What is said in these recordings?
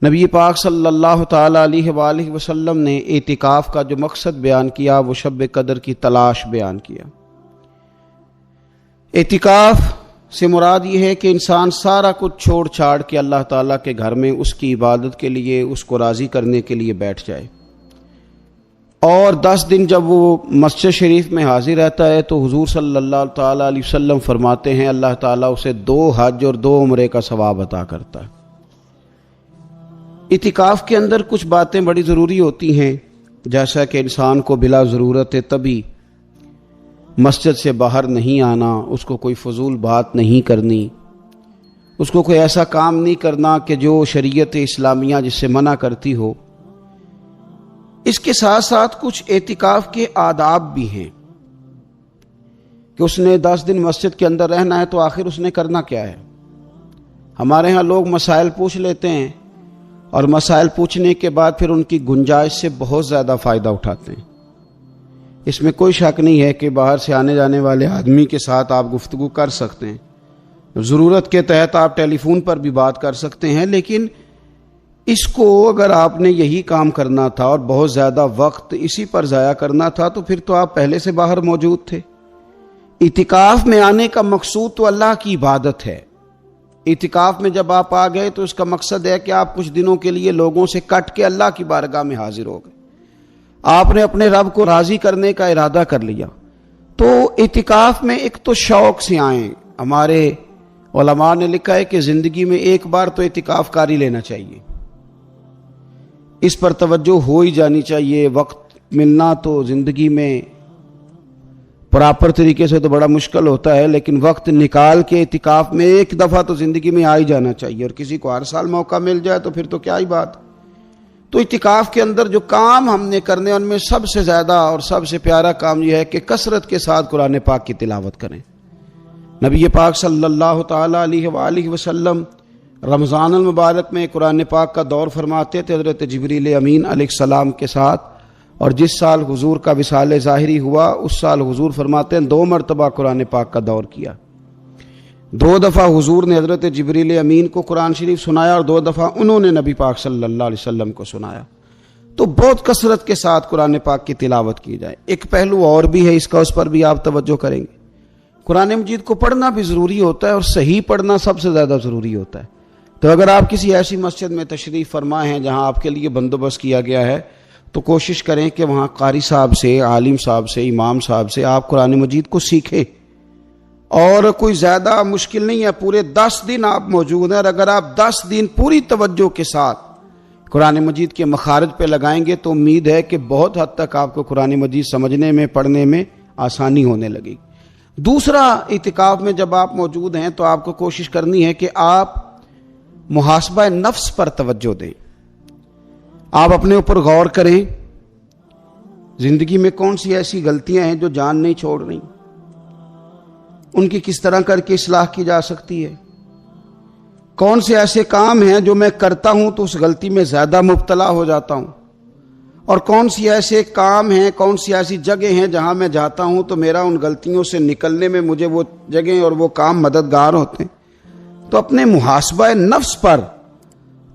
نبی پاک صلی اللہ تعالیٰ علیہ وآلہ وسلم نے اعتکاف کا جو مقصد بیان کیا وہ شب قدر کی تلاش بیان کیا۔ اعتکاف سے مراد یہ ہے کہ انسان سارا کچھ چھوڑ چھاڑ کے اللہ تعالیٰ کے گھر میں اس کی عبادت کے لیے، اس کو راضی کرنے کے لیے بیٹھ جائے، اور 10 دن جب وہ مسجد شریف میں حاضر رہتا ہے تو حضور صلی اللہ تعالیٰ علیہ وسلم فرماتے ہیں اللہ تعالیٰ اسے 2 حج اور 2 عمرے کا ثواب عطا کرتا ہے۔ اعتکاف کے اندر کچھ باتیں بڑی ضروری ہوتی ہیں، جیسا کہ انسان کو بلا ضرورت طبی مسجد سے باہر نہیں آنا، اس کو کوئی فضول بات نہیں کرنی، اس کو کوئی ایسا کام نہیں کرنا کہ جو شریعت اسلامیہ جس سے منع کرتی ہو۔ اس کے ساتھ ساتھ کچھ اعتکاف کے آداب بھی ہیں کہ اس نے 10 دن مسجد کے اندر رہنا ہے تو آخر اس نے کرنا کیا ہے۔ ہمارے ہاں لوگ مسائل پوچھ لیتے ہیں اور مسائل پوچھنے کے بعد پھر ان کی گنجائش سے بہت زیادہ فائدہ اٹھاتے ہیں۔ اس میں کوئی شک نہیں ہے کہ باہر سے آنے جانے والے آدمی کے ساتھ آپ گفتگو کر سکتے ہیں، ضرورت کے تحت آپ ٹیلی فون پر بھی بات کر سکتے ہیں، لیکن اس کو اگر آپ نے یہی کام کرنا تھا اور بہت زیادہ وقت اسی پر ضائع کرنا تھا تو پھر تو آپ پہلے سے باہر موجود تھے۔ اعتکاف میں آنے کا مقصود تو اللہ کی عبادت ہے۔ اعتکاف میں جب آپ آ گئے تو اس کا مقصد ہے کہ آپ کچھ دنوں کے لیے لوگوں سے کٹ کے اللہ کی بارگاہ میں حاضر ہو گئے، آپ نے اپنے رب کو راضی کرنے کا ارادہ کر لیا۔ تو اعتکاف میں ایک تو شوق سے آئیں۔ ہمارے علماء نے لکھا ہے کہ زندگی میں ایک بار تو اعتکاف کاری لینا چاہیے، اس پر توجہ ہو ہی جانی چاہیے۔ وقت ملنا تو زندگی میں پراپر طریقے سے تو بڑا مشکل ہوتا ہے، لیکن وقت نکال کے اعتکاف میں ایک دفعہ تو زندگی میں آ ہی جانا چاہیے، اور کسی کو ہر سال موقع مل جائے تو پھر تو کیا ہی بات۔ تو اعتکاف کے اندر جو کام ہم نے کرنے ان میں سب سے زیادہ اور سب سے پیارا کام یہ ہے کہ کثرت کے ساتھ قرآن پاک کی تلاوت کریں۔ نبی پاک صلی اللہ تعالیٰ علیہ وآلہ وسلم رمضان المبارک میں قرآن پاک کا دور فرماتے تھے حضرت جبریل امین علیہ السلام کے ساتھ، اور جس سال حضور کا وصال ظاہری ہوا اس سال حضور فرماتے ہیں 2 مرتبہ قرآن پاک کا دور کیا۔ 2 دفعہ حضور نے حضرت جبریل امین کو قرآن شریف سنایا اور 2 دفعہ انہوں نے نبی پاک صلی اللہ علیہ وسلم کو سنایا۔ تو بہت کثرت کے ساتھ قرآن پاک کی تلاوت کی جائے۔ ایک پہلو اور بھی ہے اس کا، اس پر بھی آپ توجہ کریں گے۔ قرآن مجید کو پڑھنا بھی ضروری ہوتا ہے اور صحیح پڑھنا سب سے زیادہ ضروری ہوتا ہے۔ تو اگر آپ کسی ایسی مسجد میں تشریف فرما ہیں جہاں آپ کے لیے بندوبست کیا گیا ہے تو کوشش کریں کہ وہاں قاری صاحب سے، عالم صاحب سے، امام صاحب سے آپ قرآن مجید کو سیکھیں، اور کوئی زیادہ مشکل نہیں ہے۔ پورے 10 دن آپ موجود ہیں، اور اگر آپ 10 دن پوری توجہ کے ساتھ قرآن مجید کے مخارج پہ لگائیں گے تو امید ہے کہ بہت حد تک آپ کو قرآن مجید سمجھنے میں، پڑھنے میں آسانی ہونے لگے گی۔ دوسرا، اعتکاف میں جب آپ موجود ہیں تو آپ کو کوشش کرنی ہے کہ آپ محاسبہ نفس پر توجہ دیں۔ آپ اپنے اوپر غور کریں، زندگی میں کون سی ایسی غلطیاں ہیں جو جان نہیں چھوڑ رہی، ان کی کس طرح کر کے اصلاح کی جا سکتی ہے۔ کون سے ایسے کام ہیں جو میں کرتا ہوں تو اس غلطی میں زیادہ مبتلا ہو جاتا ہوں، اور کون سی ایسے کام ہیں، کون سی ایسی جگہ ہیں جہاں میں جاتا ہوں تو میرا ان غلطیوں سے نکلنے میں مجھے وہ جگہیں اور وہ کام مددگار ہوتے ہیں۔ تو اپنے محاسبہ نفس پر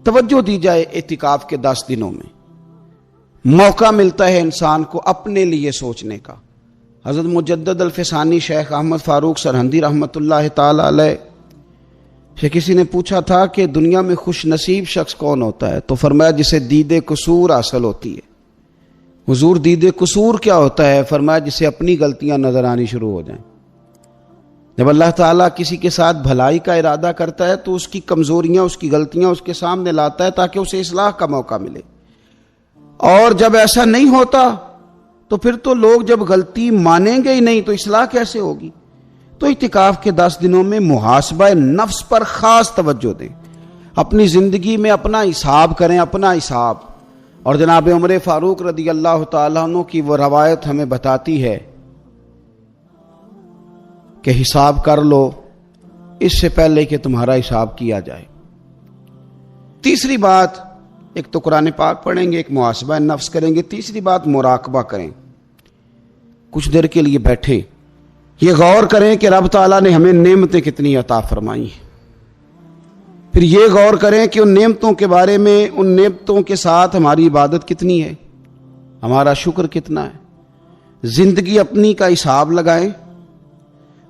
توجہ دی جائے۔ اعتکاف کے 10 دنوں میں موقع ملتا ہے انسان کو اپنے لیے سوچنے کا۔ حضرت مجدد الفسانی شیخ احمد فاروق سرہندی رحمۃ اللہ تعالی علیہ سے کسی نے پوچھا تھا کہ دنیا میں خوش نصیب شخص کون ہوتا ہے، تو فرمایا جسے دید قصور حاصل ہوتی ہے۔ حضور دید قصور کیا ہوتا ہے؟ فرمایا جسے اپنی غلطیاں نظر آنی شروع ہو جائیں۔ جب اللہ تعالیٰ کسی کے ساتھ بھلائی کا ارادہ کرتا ہے تو اس کی کمزوریاں، اس کی غلطیاں اس کے سامنے لاتا ہے تاکہ اسے اصلاح کا موقع ملے، اور جب ایسا نہیں ہوتا تو پھر تو لوگ جب غلطی مانیں گے ہی نہیں تو اصلاح کیسے ہوگی۔ تو اعتکاف کے 10 دنوں میں محاسبہ نفس پر خاص توجہ دیں، اپنی زندگی میں اپنا حساب کریں، اپنا حساب۔ اور جناب عمر فاروق رضی اللہ تعالیٰ عنہ کی وہ روایت ہمیں بتاتی ہے کہ حساب کر لو اس سے پہلے کہ تمہارا حساب کیا جائے۔ تیسری بات، ایک تو قرآن پاک پڑھیں گے، ایک محاسبہ نفس کریں گے، تیسری بات مراقبہ کریں۔ کچھ دیر کے لیے بیٹھیں، یہ غور کریں کہ رب تعالیٰ نے ہمیں نعمتیں کتنی عطا فرمائی ہیں۔ پھر یہ غور کریں کہ ان نعمتوں کے بارے میں، ان نعمتوں کے ساتھ ہماری عبادت کتنی ہے، ہمارا شکر کتنا ہے۔ زندگی اپنی کا حساب لگائیں،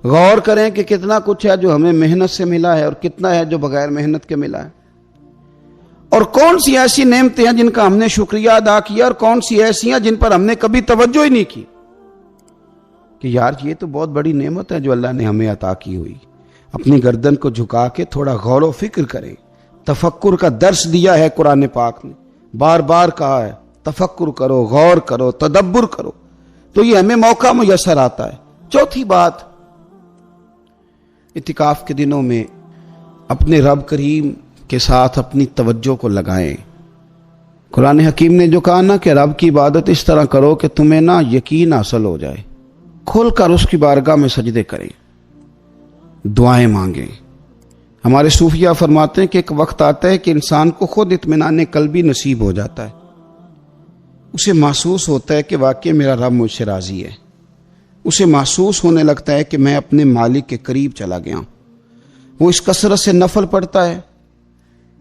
غور کریں کہ کتنا کچھ ہے جو ہمیں محنت سے ملا ہے اور کتنا ہے جو بغیر محنت کے ملا ہے، اور کون سی ایسی نعمتیں ہیں جن کا ہم نے شکریہ ادا کیا اور کون سی ایسی ہیں جن پر ہم نے کبھی توجہ ہی نہیں کی کہ یار یہ تو بہت بڑی نعمت ہے جو اللہ نے ہمیں عطا کی ہوئی۔ اپنی گردن کو جھکا کے تھوڑا غور و فکر کریں۔ تفکر کا درس دیا ہے قرآن پاک نے، بار بار کہا ہے تفکر کرو، غور کرو، تدبر کرو، تو یہ ہمیں موقع میسر آتا ہے۔ چوتھی بات، اعتکاف کے دنوں میں اپنے رب کریم کے ساتھ اپنی توجہ کو لگائیں۔ قرآن حکیم نے جو کہا نا کہ رب کی عبادت اس طرح کرو کہ تمہیں نا یقین حاصل ہو جائے، کھول کر اس کی بارگاہ میں سجدے کریں، دعائیں مانگیں۔ ہمارے صوفیہ فرماتے ہیں کہ ایک وقت آتا ہے کہ انسان کو خود اطمینان قلبی نصیب ہو جاتا ہے، اسے محسوس ہوتا ہے کہ واقعی میرا رب مجھ سے راضی ہے، اسے محسوس ہونے لگتا ہے کہ میں اپنے مالک کے قریب چلا گیا ہوں۔ وہ اس کثرت سے نفل پڑھتا ہے،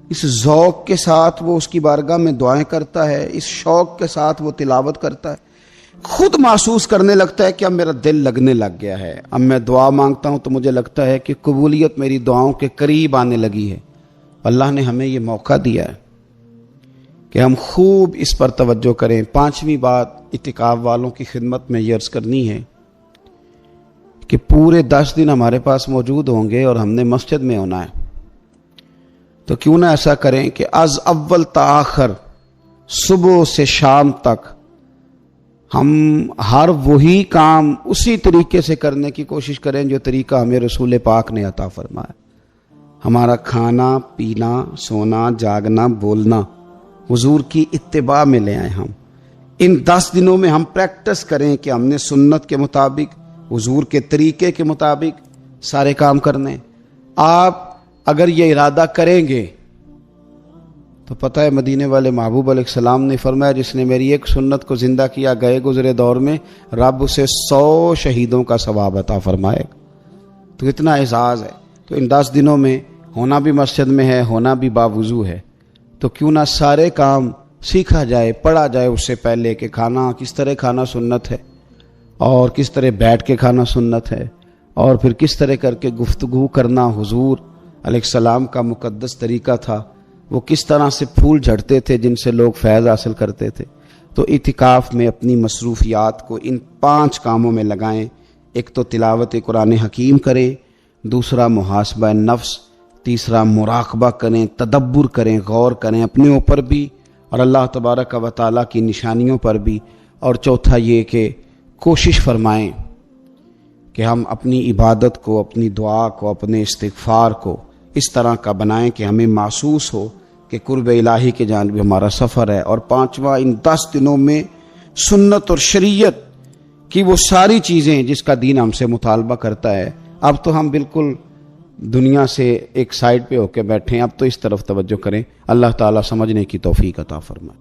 اس ذوق کے ساتھ وہ اس کی بارگاہ میں دعائیں کرتا ہے، اس شوق کے ساتھ وہ تلاوت کرتا ہے، خود محسوس کرنے لگتا ہے کہ اب میرا دل لگنے لگ گیا ہے، اب میں دعا مانگتا ہوں تو مجھے لگتا ہے کہ قبولیت میری دعاؤں کے قریب آنے لگی ہے۔ اللہ نے ہمیں یہ موقع دیا ہے کہ ہم خوب اس پر توجہ کریں۔ پانچویں بات اعتکاف والوں کی خدمت میں یہ عرض کرنی ہے کہ پورے 10 دن ہمارے پاس موجود ہوں گے اور ہم نے مسجد میں ہونا ہے، تو کیوں نہ ایسا کریں کہ از اول تا آخر، صبح سے شام تک ہم ہر وہی کام اسی طریقے سے کرنے کی کوشش کریں جو طریقہ ہمیں رسول پاک نے عطا فرمایا۔ ہمارا کھانا، پینا، سونا، جاگنا، بولنا حضور کی اتباع میں لے آئیں۔ ہم ان 10 دنوں میں ہم پریکٹس کریں کہ ہم نے سنت کے مطابق، حضور کے طریقے کے مطابق سارے کام کرنے۔ آپ اگر یہ ارادہ کریں گے تو پتہ ہے مدینے والے محبوب علیہ السلام نے فرمایا جس نے میری ایک سنت کو زندہ کیا گئے گزرے دور میں رب اسے 100 شہیدوں کا ثواب عطا فرمائے۔ تو اتنا اعزاز ہے۔ تو ان 10 دنوں میں ہونا بھی مسجد میں ہے، ہونا بھی باوضو ہے، تو کیوں نہ سارے کام سیکھا جائے، پڑھا جائے اس سے پہلے کہ کھانا کس طرح کھانا سنت ہے، اور کس طرح بیٹھ کے کھانا سنت ہے، اور پھر کس طرح کر کے گفتگو کرنا حضور علیہ السلام کا مقدس طریقہ تھا، وہ کس طرح سے پھول جھڑتے تھے جن سے لوگ فیض حاصل کرتے تھے۔ تو اعتکاف میں اپنی مصروفیات کو ان 5 کاموں میں لگائیں۔ ایک تو تلاوت قرآن حکیم کریں، دوسرا محاسبہ نفس، تیسرا مراقبہ کریں، تدبر کریں، غور کریں اپنے اوپر بھی اور اللہ تبارک و تعالیٰ کی نشانیوں پر بھی، اور چوتھا یہ کہ کوشش فرمائیں کہ ہم اپنی عبادت کو، اپنی دعا کو، اپنے استغفار کو اس طرح کا بنائیں کہ ہمیں محسوس ہو کہ قرب الہی کے جانب ہمارا سفر ہے۔ اور پانچواں، ان 10 دنوں میں سنت اور شریعت کی وہ ساری چیزیں جس کا دین ہم سے مطالبہ کرتا ہے، اب تو ہم بالکل دنیا سے ایک سائڈ پہ ہو کے بیٹھے ہیں، اب تو اس طرف توجہ کریں۔ اللہ تعالیٰ سمجھنے کی توفیق عطا فرمائے۔